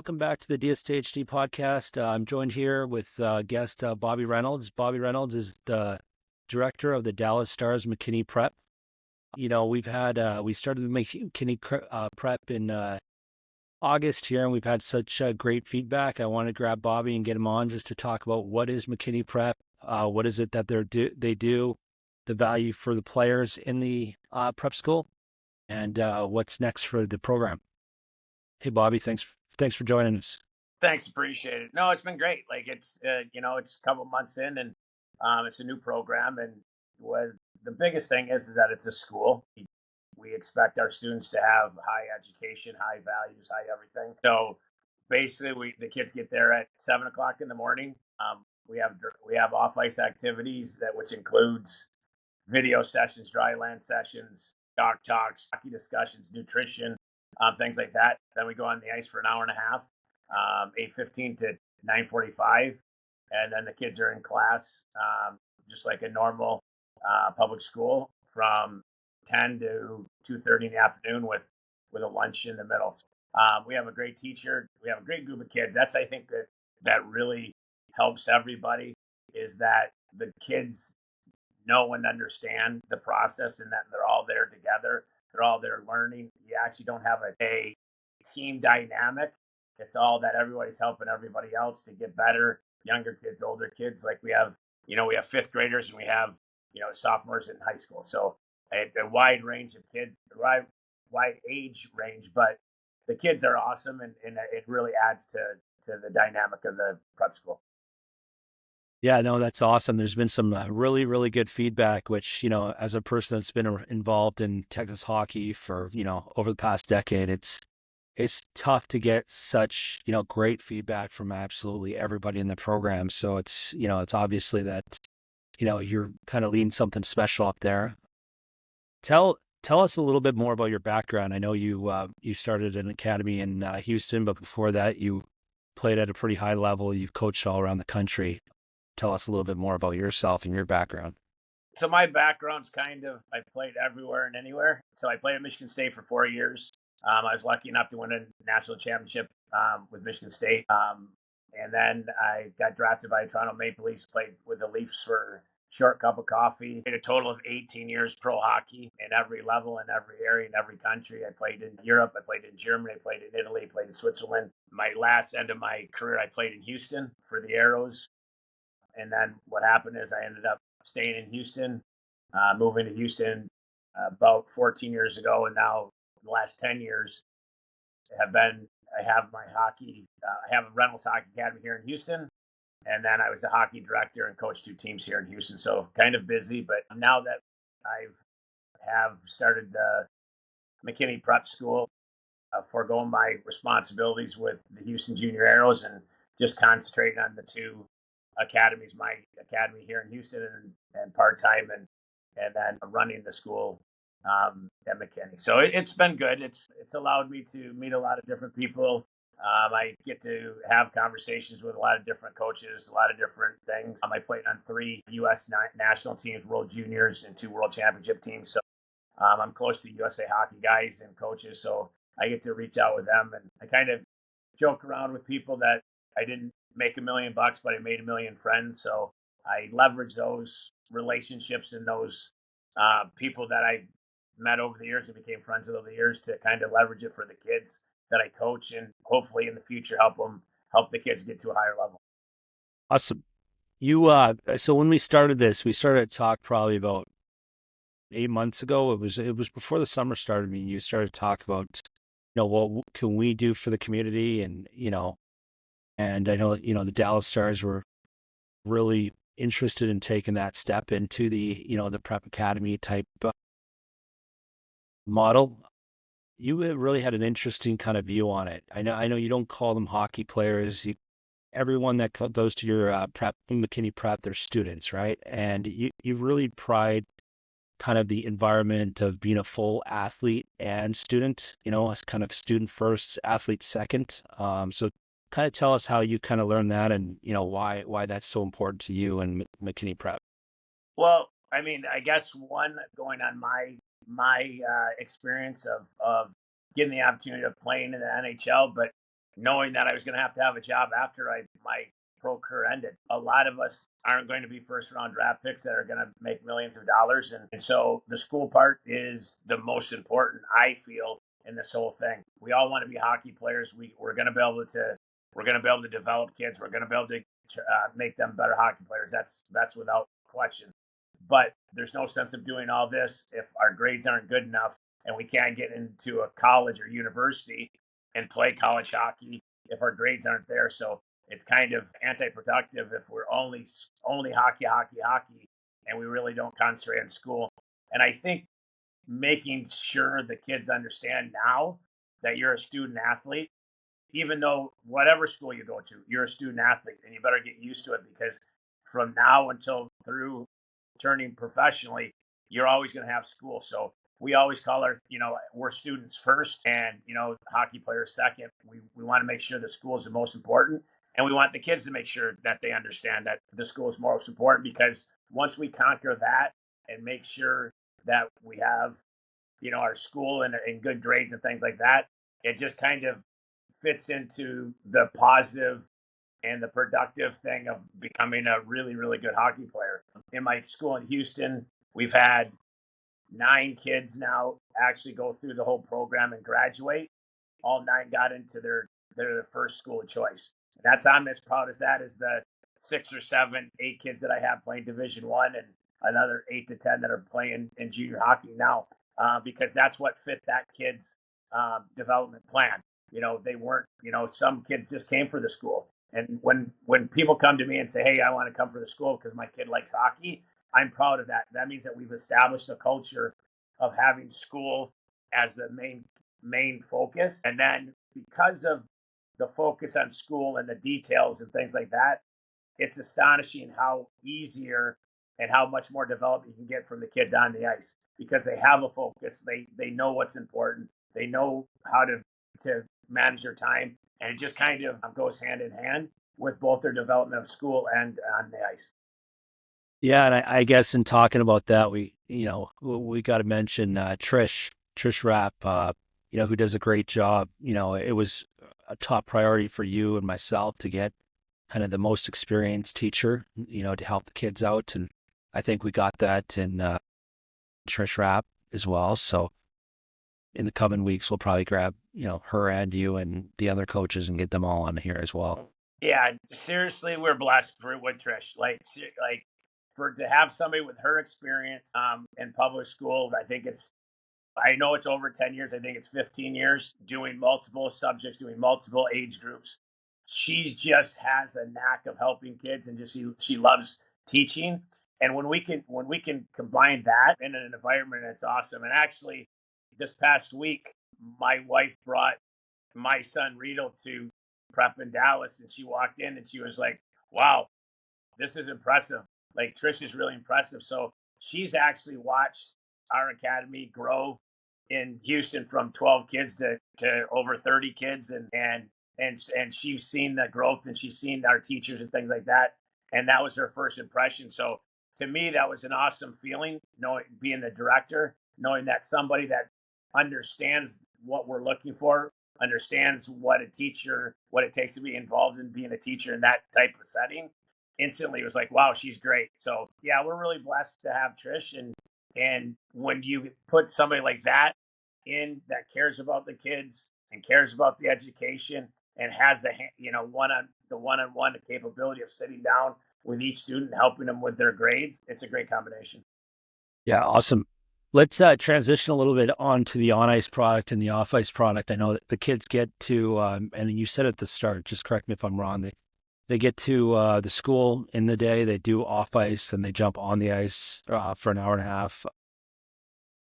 welcome back to the DSTHD podcast. I'm joined here with guest Bobby Reynolds. Bobby Reynolds is the director of the Dallas Stars Mckinney Prep. We started the McKinney Prep in August here, and we've had such great feedback. I want to grab Bobby and get him on just to talk about what is McKinney Prep, what is it that they do, the value for the players in the prep school, and what's next for the program. Hey, Bobby, thanks for joining us. Thanks, appreciate it. No, it's been great. Like it's it's a couple months in, and it's a new program. And what the biggest thing is that it's a school. We expect our students to have high education, high values, high everything. So basically, the kids get there at 7 o'clock in the morning. We have off ice activities which includes video sessions, dry land sessions, talks, hockey discussions, nutrition, things like that. Then we go on the ice for an hour and a half, 8:15 to 9:45, and then the kids are in class, just like a normal public school, from 10 to 2:30 in the afternoon with a lunch in the middle. We have a great teacher. We have a great group of kids. That's, I think, that really helps everybody, is that the kids know and understand the process, and that they're all there together. They're all there learning. You actually don't have a team dynamic. It's all that everybody's helping everybody else to get better. Younger kids, older kids. Like we have fifth graders, and we have sophomores in high school. So a wide range of kids, wide age range, but the kids are awesome, and it really adds to the dynamic of the prep school. Yeah, no, that's awesome. There's been some really, really good feedback, which, as a person that's been involved in Texas hockey for, over the past decade, it's tough to get such, great feedback from absolutely everybody in the program. So it's obviously that, you're kind of leading something special up there. Tell us a little bit more about your background. I know you started an academy in Houston, but before that, you played at a pretty high level. You've coached all around the country. Tell us a little bit more about yourself and your background. So my background's I played everywhere and anywhere. So I played at Michigan State for 4 years. I was lucky enough to win a national championship with Michigan State. And then I got drafted by Toronto Maple Leafs, played with the Leafs for short cup of coffee. Played a total of 18 years pro hockey in every level, in every area, in every country. I played in Europe, I played in Germany, I played in Italy, I played in Switzerland. My last end of my career, I played in Houston for the Arrows. And then what happened is I ended up staying in Houston, moving to Houston about 14 years ago. And now the last 10 years I have my hockey, I have a Reynolds Hockey Academy here in Houston. And then I was a hockey director and coached 2 teams here in Houston. So kind of busy, but now that have started the McKinney Prep School, foregoing my responsibilities with the Houston Junior Arrows and just concentrating on the 2 academies, my academy here in Houston and part-time, and then running the school at McKinney. So it's been good. It's allowed me to meet a lot of different people. I get to have conversations with a lot of different coaches, a lot of different things. I played on 3 U.S. national teams, World Juniors, and 2 World Championship teams. So I'm close to USA Hockey guys and coaches, so I get to reach out with them. And I kind of joke around with people that I didn't make $1 million, but I made 1 million friends. So I leverage those relationships and those people that I met over the years and became friends with over the years to kind of leverage it for the kids that I coach, and hopefully in the future help the kids get to a higher level. Awesome. So when we started this, we started to talk probably about 8 months ago. It was before the summer started. I mean, you started to talk about, what can we do for the community, and and I know, the Dallas Stars were really interested in taking that step into the, the prep academy type model. You really had an interesting kind of view on it. I know you don't call them hockey players. Everyone that goes to your prep, McKinney Prep, they're students, right? And you really pride kind of the environment of being a full athlete and student, as kind of student first, athlete second. So kind of tell us how you kind of learned that, and why that's so important to you and McKinney Prep. Well, I mean, I guess one, going on my experience of getting the opportunity of playing in the NHL, but knowing that I was going to have a job after my pro career ended. A lot of us aren't going to be first round draft picks that are going to make millions of dollars. And so the school part is the most important, I feel, in this whole thing. We all want to be hockey players. We're going to be able to develop kids. We're going to be able to make them better hockey players. That's without question. But there's no sense of doing all this if our grades aren't good enough and we can't get into a college or university and play college hockey if our grades aren't there. So it's kind of anti-productive if we're only hockey, and we really don't concentrate on school. And I think making sure the kids understand now that you're a student athlete, even though whatever school you go to, you're a student athlete, and you better get used to it, because from now until through turning professionally, you're always going to have school. So we always call we're students first, and, hockey players second. We want to make sure the school is the most important. And we want the kids to make sure that they understand that the school is most important, because once we conquer that and make sure that we have, our school and good grades and things like that, it just kind of fits into the positive and the productive thing of becoming a really, really good hockey player. In my school in Houston, we've had 9 kids now actually go through the whole program and graduate. All 9 got into their first school of choice. And I'm as proud as that as the 6 or 7, 8 kids that I have playing Division One, and another 8 to 10 that are playing in junior hockey now, because that's what fit that kid's development plan. They weren't. Some kids just came for the school. And when people come to me and say, "Hey, I want to come for the school because my kid likes hockey," I'm proud of that. That means that we've established a culture of having school as the main focus. And then because of the focus on school and the details and things like that, it's astonishing how easier and how much more development you can get from the kids on the ice, because they have a focus. They know what's important. They know how to manage their time, and it just kind of goes hand in hand with both their development of school and on the ice. Yeah, and I guess in talking about that, we got to mention Trish Rapp, who does a great job. It was a top priority for you and myself to get kind of the most experienced teacher, to help the kids out, and I think we got that in Trish Rapp as well. So in the coming weeks, we'll probably grab her and you and the other coaches and get them all on here as well. Yeah, seriously, we're blessed with Trish. Like for to have somebody with her experience in public schools, I know it's over 10 years. I think it's 15 years doing multiple subjects, doing multiple age groups. She just has a knack of helping kids, and just she loves teaching. And when we can combine that in an environment, it's awesome. And actually, this past week, my wife brought my son Rito to prep in Dallas, and she walked in and she was like, "Wow, this is impressive. Like, Trish is really impressive." So she's actually watched our academy grow in Houston from 12 kids to over 30 kids, and she's seen the growth, and she's seen our teachers and things like that. And that was her first impression. So to me, that was an awesome feeling, knowing being the director, knowing that somebody that understands what we're looking for, understands what it takes to be involved in being a teacher in that type of setting, instantly was like, wow, she's great. So yeah, we're really blessed to have Trish, and when you put somebody like that in, that cares about the kids and cares about the education and has one-on-one capability of sitting down with each student and helping them with their grades, it's a great combination. Yeah, awesome. Let's transition a little bit on to the on-ice product and the off-ice product. I know that the kids get to, and you said at the start, just correct me if I'm wrong, they get to the school in the day, they do off-ice, and they jump on the ice for an hour and a half.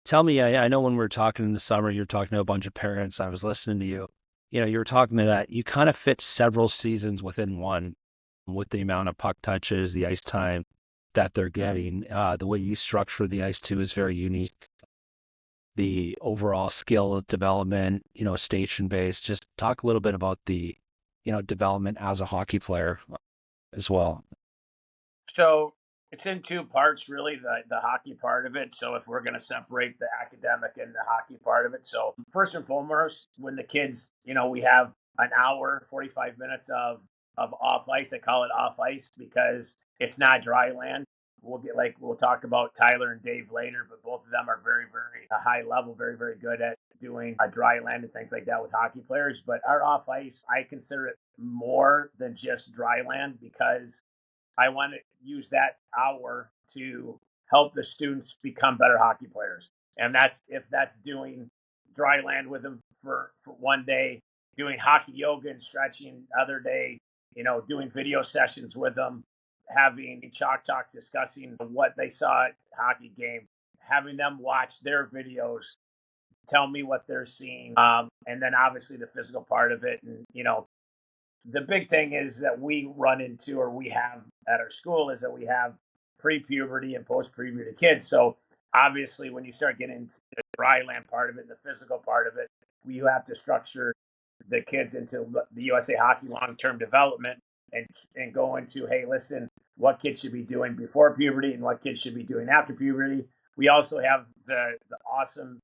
Tell me, I know when we were talking in the summer, you were talking to a bunch of parents. I was listening to you. You were talking to that. You kind of fit several seasons within one with the amount of puck touches, the ice time that they're getting. The way you structure the ice too is very unique. The overall skill development, station based. Just talk a little bit about the, development as a hockey player as well. So it's in 2 parts, really, the hockey part of it. So if we're going to separate the academic and the hockey part of it, so first and foremost, when the kids, we have an hour, 45 minutes of off ice. I call it off ice because it's not dry land. We'll talk about Tyler and Dave later, but both of them are very, very high level, very, very good at doing a dry land and things like that with hockey players. But our off ice, I consider it more than just dry land because I want to use that hour to help the students become better hockey players. And that's doing dry land with them for one day, doing hockey yoga and stretching other day, doing video sessions with them, having chalk talks discussing what they saw at hockey game, having them watch their videos, tell me what they're seeing, and then obviously the physical part of it. And the big thing is that we run into, or we have at our school, is that we have pre-puberty and post-puberty kids. So obviously when you start getting into the dry land part of it, the physical part of it, you have to structure the kids into the USA Hockey long-term development and go into, hey, listen, what kids should be doing before puberty and what kids should be doing after puberty. We also have the awesome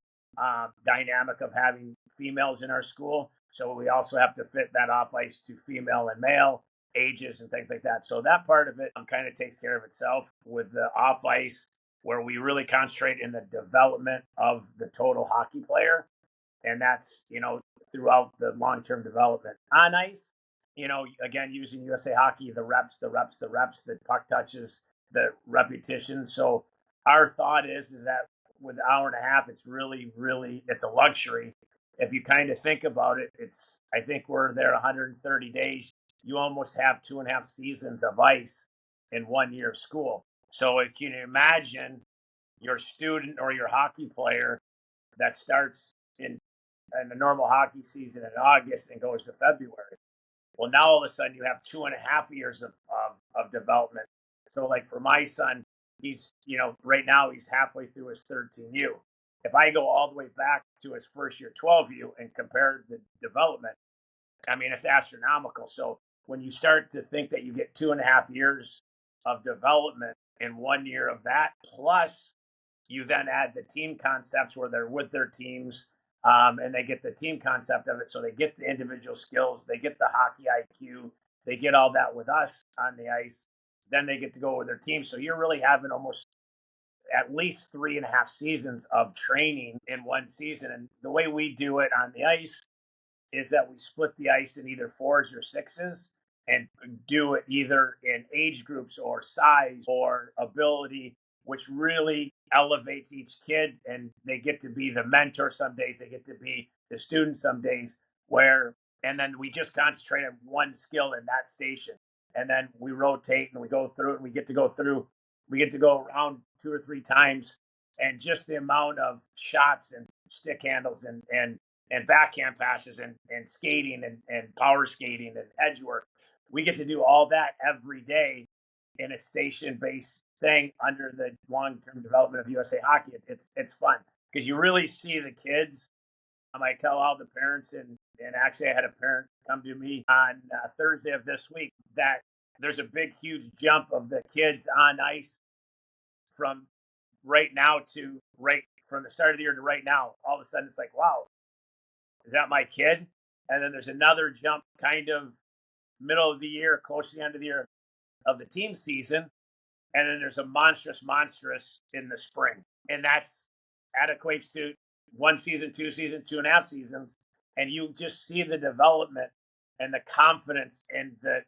dynamic of having females in our school. So we also have to fit that off ice to female and male ages and things like that. So that part of it kind of takes care of itself with the off ice, where we really concentrate in the development of the total hockey player. And that's, throughout the long-term development. On ice, again, using USA Hockey, the reps, the puck touches, the repetition. So our thought is that with an hour and a half, it's really, really, it's a luxury. If you kind of think about it, I think we're there 130 days. You almost have 2.5 seasons of ice in 1 year of school. So can you imagine your student or your hockey player that starts in the normal hockey season in August and goes to February? Well, now all of a sudden you have 2.5 years of development. So like for my son, he's, right now he's halfway through his 13U. If I go all the way back to his first year 12U and compare the development, I mean, it's astronomical. So when you start to think that you get 2.5 years of development in 1 year of that, plus you then add the team concepts where they're with their teams, and they get the team concept of it. So they get the individual skills, they get the hockey IQ, they get all that with us on the ice. Then they get to go with their team. So you're really having almost at least 3.5 seasons of training in one season. And the way we do it on the ice is that we split the ice in either 4s or 6s and do it either in age groups or size or ability, which really elevates each kid. And they get to be the mentor some days, they get to be the student some days, and then we just concentrate on one skill in that station. And then we rotate and we go through it, and we get to go around 2 or 3 times. And just the amount of shots and stick handles and backhand passes and skating and power skating and edge work, we get to do all that every day in a station-based thing under the long-term development of USA Hockey. It's fun because you really see the kids. I tell all the parents, and actually I had a parent come to me on Thursday of this week, that there's a big, huge jump of the kids on ice from right now to from the start of the year to right now. All of a sudden it's like, wow, is that my kid? And then there's another jump kind of middle of the year, close to the end of the year of the team season. And then there's a monstrous in the spring. And that equates to 1 season, 2 seasons, 2.5 seasons. And you just see the development and the confidence and the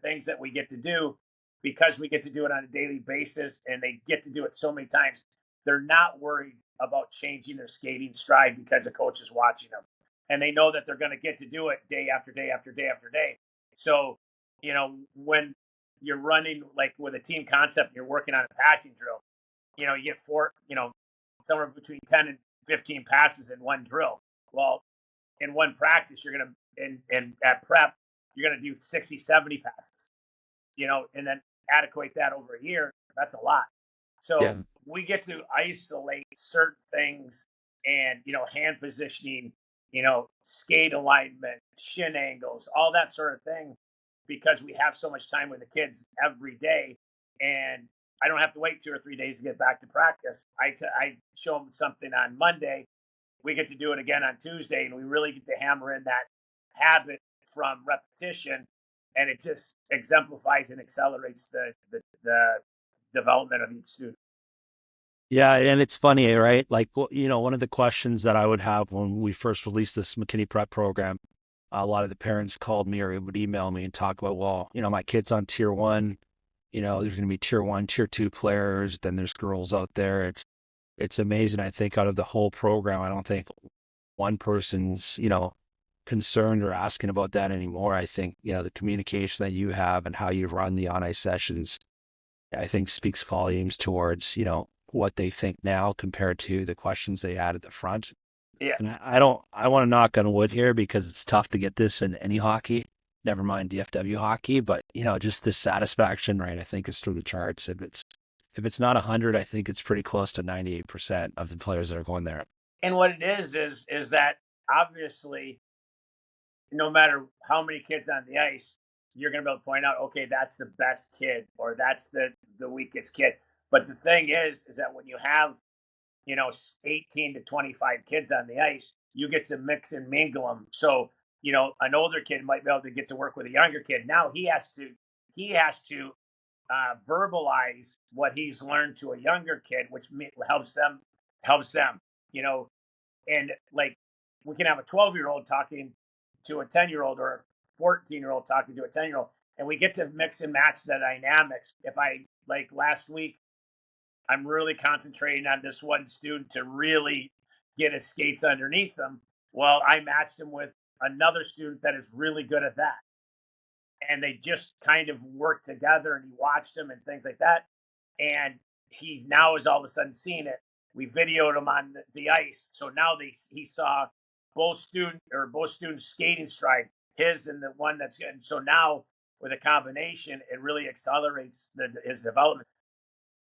things that we get to do, because we get to do it on a daily basis and they get to do it so many times. They're not worried about changing their skating stride because a coach is watching them. And they know that they're going to get to do it day after day after day after day. So, when you're running like with a team concept, you're working on a passing drill, you get somewhere between 10 and 15 passes in one drill. Well, in one practice, you're going to, and at prep, you're going to do 60, 70 passes, and then adequate that over a year. That's a lot. So we get to isolate certain things and, hand positioning, skate alignment, shin angles, all that sort of thing, because we have so much time with the kids every day. And I don't have to wait 2 or 3 days to get back to practice. I show them something on Monday. We get to do it again on Tuesday, and we really get to hammer in that habit from repetition, and it just exemplifies and accelerates the development of each student. Yeah, and it's funny, right? Like, one of the questions that I would have when we first released this McKinney Prep program, a lot of the parents called me or would email me and talk about, well, my kid's on tier one, there's going to be tier one, tier two players, then there's girls out there. It's amazing. I think out of the whole program, I don't think one person's, concerned or asking about that anymore. I think, the communication that you have and how you run the on-ice sessions, I think speaks volumes towards, what they think now compared to the questions they had at the front. Yeah. And I want to knock on wood here because it's tough to get this in any hockey, never mind DFW hockey, but just this satisfaction, right? I think is through the charts. If it's not 100, I think it's pretty close to 98% of the players that are going there. And what it is that obviously, no matter how many kids on the ice, you're going to be able to point out, okay, that's the best kid or that's the weakest kid. But the thing is that when you have 18 to 25 kids on the ice, you get to mix and mingle them. So an older kid might be able to get to work with a younger kid. Now he has to verbalize what he's learned to a younger kid, which helps them. You know, and like we can have a 12-year-old talking to a 10-year-old or a 14-year-old talking to a 10-year-old, and we get to mix and match the dynamics. If I like last week, I'm really concentrating on this one student to really get his skates underneath him. Well, I matched him with another student that is really good at that. And they just kind of worked together and he watched him and things like that. And he now is all of a sudden seeing it. We videoed him on the ice. So now he saw both students skating stride, his and the one that's good. So now with a combination, it really accelerates his development.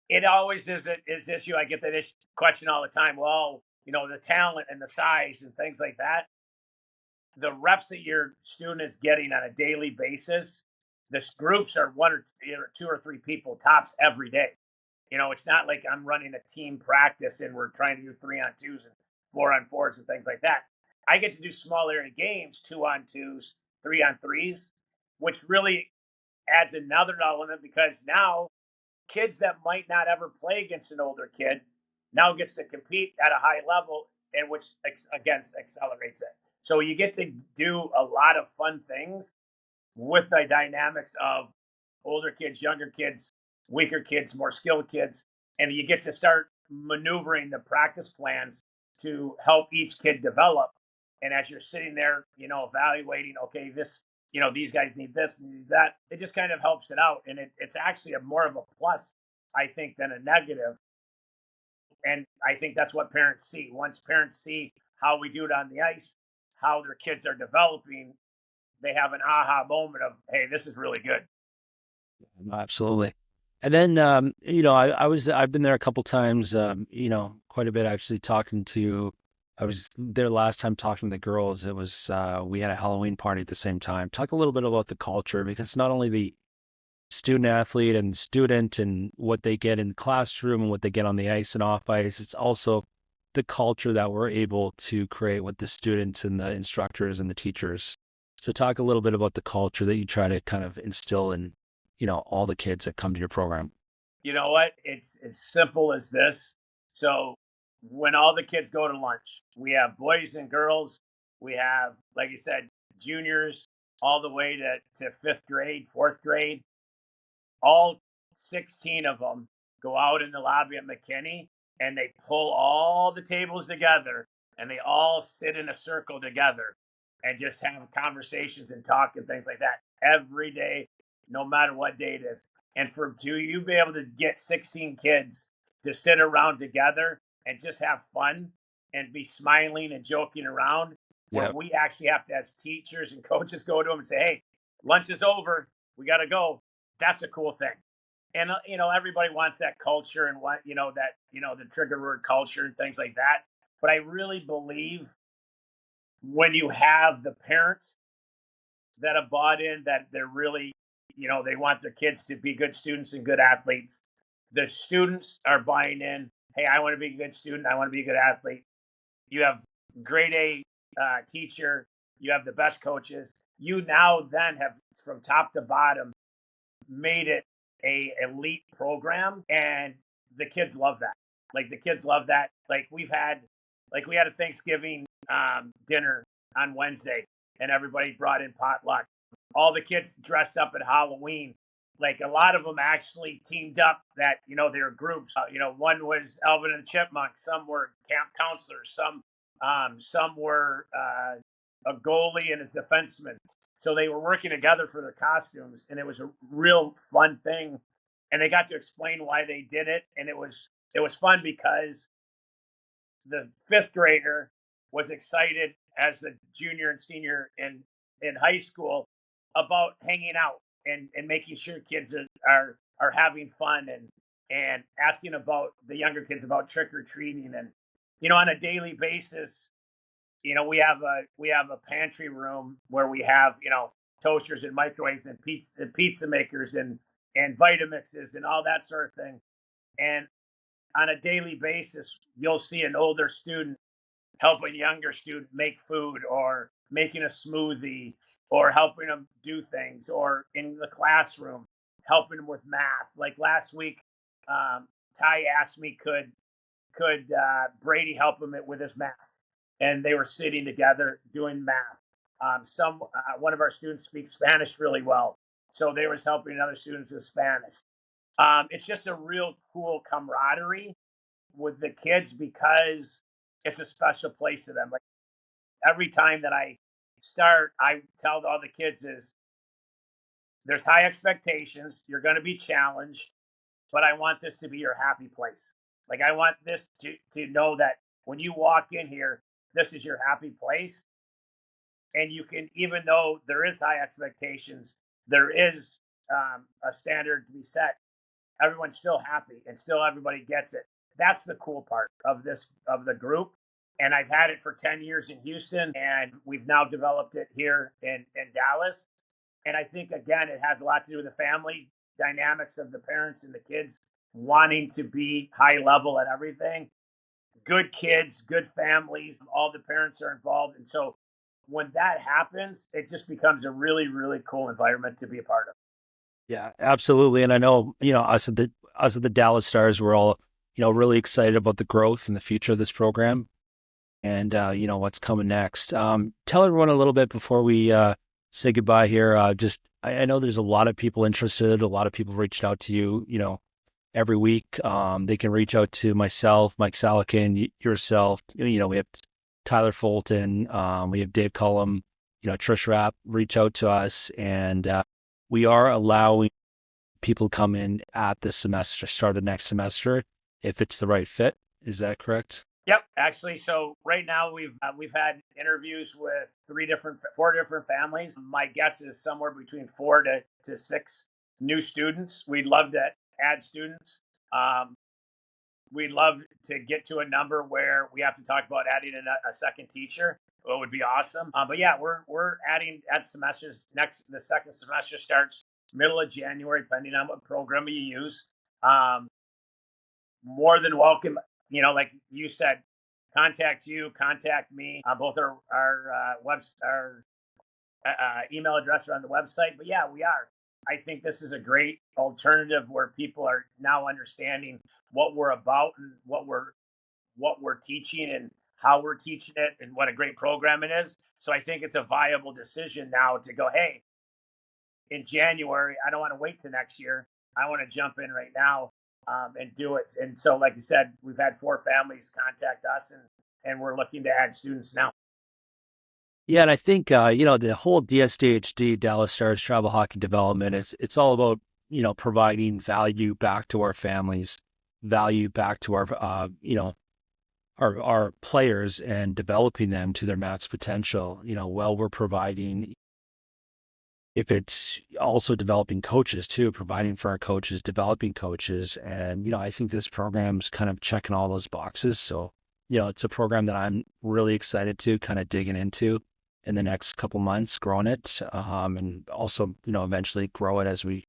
It always is this issue. I get that question all the time. Well, the talent and the size and things like that. The reps that your student is getting on a daily basis, the groups are one or two or three people tops every day. It's not like I'm running a team practice and we're trying to do 3-on-2s and 4-on-4s and things like that. I get to do small area games, 2-on-2s, 3-on-3s, which really adds another element because now kids that might not ever play against an older kid now gets to compete at a high level, and which again accelerates it. So you get to do a lot of fun things with the dynamics of older kids, younger kids, weaker kids, more skilled kids, and you get to start maneuvering the practice plans to help each kid develop. And as you're sitting there, evaluating, okay, these guys need this and needs that, it just kind of helps it out. And it's actually more of a plus, I think, than a negative. And I think that's what parents see. Once parents see how we do it on the ice, how their kids are developing, they have an aha moment of, hey, this is really good. No, absolutely. And then, I've been there a couple times, quite a bit actually I was there last time talking to the girls. It was, we had a Halloween party at the same time. Talk a little bit about the culture because it's not only the student athlete and student and what they get in the classroom and what they get on the ice and off ice. It's also the culture that we're able to create with the students and the instructors and the teachers. So talk a little bit about the culture that you try to kind of instill in, all the kids that come to your program. You know what? It's as simple as this. So when all the kids go to lunch, we have boys and girls. We have, like you said, juniors all the way to fifth grade, fourth grade. All 16 of them go out in the lobby at McKinney and they pull all the tables together and they all sit in a circle together and just have conversations and talk and things like that every day, no matter what day it is. And for you be able to get 16 kids to sit around together and just have fun and be smiling and joking around, where Yeah. we actually have to, as teachers and coaches, go to them and say, hey, lunch is over. We got to go. That's a cool thing. And, everybody wants that culture and the trigger word culture and things like that. But I really believe when you have the parents that have bought in, that they're really, they want their kids to be good students and good athletes. The students are buying in. Hey, I want to be a good student. I want to be a good athlete. You have grade A teacher. You have the best coaches. you now then have from top to bottom made it a elite program, and the kids love that. Like the kids love that. Like we had a Thanksgiving dinner on Wednesday, and everybody brought in potluck. All the kids dressed up at Halloween. Like a lot of them actually teamed up. That they were groups. One was Alvin and the Chipmunks. Some were camp counselors. Some were a goalie and his defenseman. So they were working together for their costumes, and it was a real fun thing. And they got to explain why they did it, and it was fun because the fifth grader was excited as the junior and senior in high school about hanging out and making sure kids are having fun and asking about the younger kids about trick or treating. And on a daily basis, we have a pantry room where we have toasters and microwaves and pizza makers and Vitamixes and all that sort of thing. And on a daily basis, you'll see an older student help a younger student make food, or making a smoothie, or helping them do things, or in the classroom helping them with math. Like last week, Ty asked me, could Brady help him with his math, and they were sitting together doing math. One of our students speaks Spanish really well, so they was helping other students with Spanish. It's just a real cool camaraderie with the kids because it's a special place to them. Like every time that I start, I tell all the kids is there's high expectations. You're going to be challenged, but I want this to be your happy place. Like I want this to know that when you walk in here, this is your happy place. And you can, even though there is high expectations, there is a standard to be set. Everyone's still happy and still everybody gets it. That's the cool part of the group. And I've had it for 10 years in Houston, and we've now developed it here in Dallas. And I think, again, it has a lot to do with the family dynamics of the parents and the kids wanting to be high level at everything. Good kids, good families, all the parents are involved. And so when that happens, it just becomes a really, really cool environment to be a part of. Yeah, absolutely. And I know, us at the Dallas Stars, we're all, really excited about the growth and the future of this program and, what's coming next. Tell everyone a little bit before we say goodbye here. I know there's a lot of people interested. A lot of people reached out to you, every week. They can reach out to myself, Mike Salekin, yourself. We have Tyler Fulton. We have Dave Cullum, Trish Rapp reach out to us. And we are allowing people to come in at this semester, start of next semester, if it's the right fit. Is that correct? Yep, actually. So right now we've had interviews with four different families. My guess is somewhere between 4 to 6 new students. We'd love to add students. We'd love to get to a number where we have to talk about adding a second teacher. It would be awesome. But yeah, we're adding at semesters. The second semester starts middle of January, depending on what program you use. More than welcome. Like you said, contact me. Both our email address are on the website. But yeah, we are. I think this is a great alternative where people are now understanding what we're about and what we're teaching and how we're teaching it and what a great program it is. So I think it's a viable decision now to go, hey, in January, I don't want to wait till next year. I want to jump in right now and do it. And so, like you said, we've had 4 families contact us, and we're looking to add students now. Yeah, and I think the whole DSTHD, Dallas Stars Travel Hockey Development, it's all about providing value back to our families, value back to our players, and developing them to their max potential. While we're providing, if it's also developing coaches too, providing for our coaches, developing coaches, and I think this program's kind of checking all those boxes. So it's a program that I'm really excited to kind of digging into in the next couple months, growing it, and also, eventually grow it as we,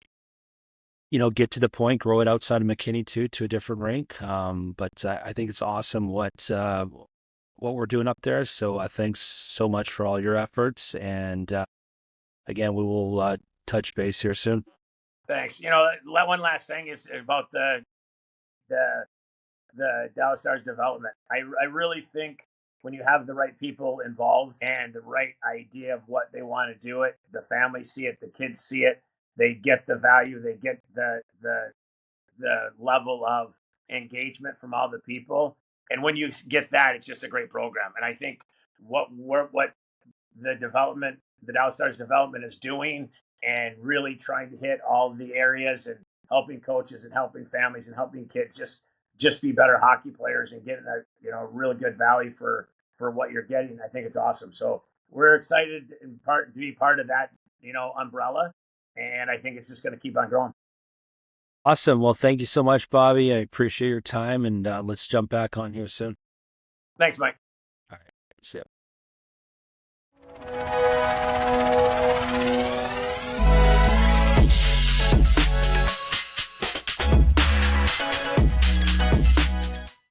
get to the point, grow it outside of McKinney too, to a different rink. But I think it's awesome what we're doing up there. So thanks so much for all your efforts. And again, we will touch base here soon. Thanks. One last thing is about the the Dallas Stars development. I really think when you have the right people involved and the right idea of what they want to do it, the families see it, the kids see it, they get the value, they get the level of engagement from all the people. And when you get that, it's just a great program. And I think what the Dallas Stars development is doing and really trying to hit all the areas and helping coaches and helping families and helping kids just be better hockey players and getting a really good value for what you're getting. I think it's awesome. So we're excited in part to be part of that umbrella, and I think it's just going to keep on growing. Awesome. Well, thank you so much, Bobby. I appreciate your time, and let's jump back on here soon. Thanks, Mike. All right. See ya.